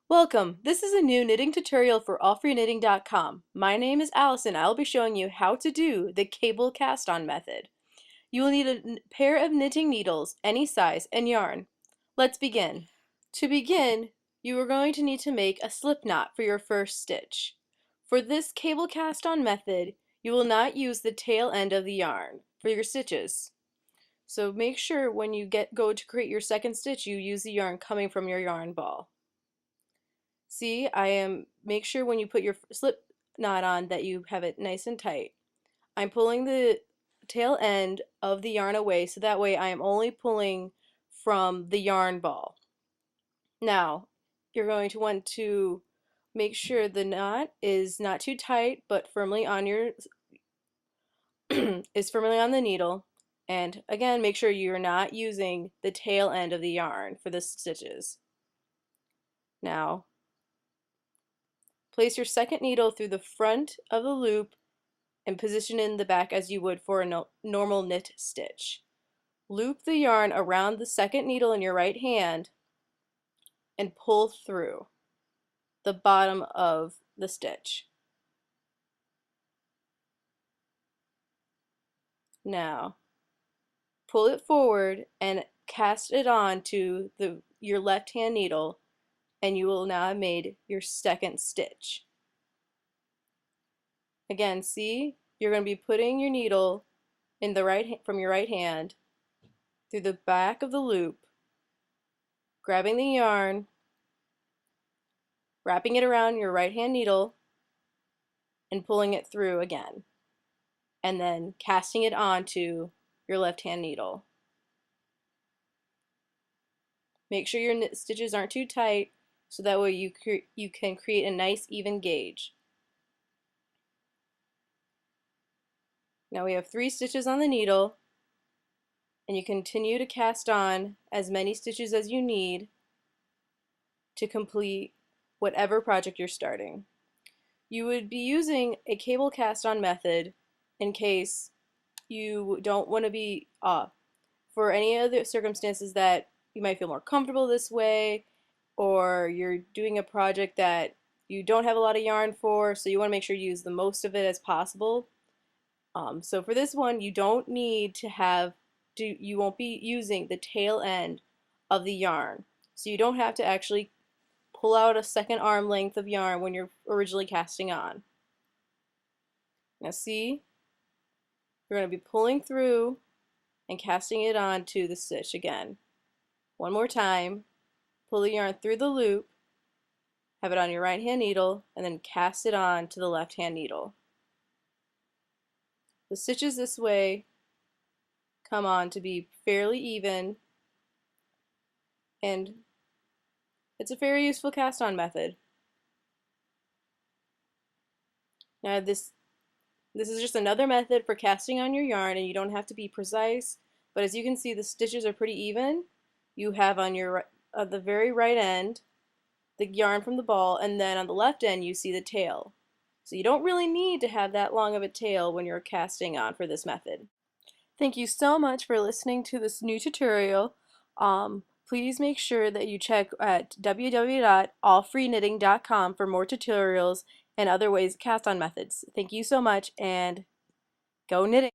Welcome! This is a new knitting tutorial for allfreeknitting.com. My name is Allison. I'll be showing you how to do the cable cast-on method. You will need a pair of knitting needles, any size, and yarn. Let's begin. To begin, you are going to need to make a slip knot for your first stitch. For this cable cast-on method, you will not use the tail end of the yarn for your stitches. So make sure when you go to create your second stitch, you use the yarn coming from your yarn ball. See, make sure when you put your slip knot on that you have it nice and tight. I'm pulling the tail end of the yarn away so that way I am only pulling from the yarn ball. Now, you're going to want to make sure the knot is not too tight but firmly on your is firmly on the needle, and again make sure you're not using the tail end of the yarn for the stitches. Now, place your second needle through the front of the loop and position in the back as you would for a normal knit stitch. Loop the yarn around the second needle in your right hand and pull through the bottom of the stitch. Now, pull it forward and cast it on to your left hand needle, and you will now have made your second stitch. Again, see, you're going to be putting your needle in from your right hand through the back of the loop, grabbing the yarn, wrapping it around your right hand needle, and pulling it through again, and then casting it onto your left hand needle. Make sure your stitches aren't too tight so that way you can create a nice even gauge. Now we have 3 stitches on the needle, and you continue to cast on as many stitches as you need to complete whatever project you're starting. You would be using a cable cast on method in case you don't want to be for any other circumstances that you might feel more comfortable this way, or you're doing a project that you don't have a lot of yarn for, so you want to make sure you use the most of it as possible. So for this one, you don't need to you won't be using the tail end of the yarn. So you don't have to actually pull out a second arm length of yarn when you're originally casting on. Now see, you're going to be pulling through and casting it onto the stitch again. One more time, pull the yarn through the loop, have it on your right hand needle, and then cast it on to the left hand needle. The stitches this way come on to be fairly even, and it's a very useful cast on method. Now this is just another method for casting on your yarn, and you don't have to be precise, but as you can see the stitches are pretty even. You have on the very right end the yarn from the ball, and then on the left end you see the tail. So you don't really need to have that long of a tail when you're casting on for this method. Thank you so much for listening to this new tutorial. Please make sure that you check at www.allfreeknitting.com for more tutorials and other ways cast on methods. Thank you so much, and go knitting!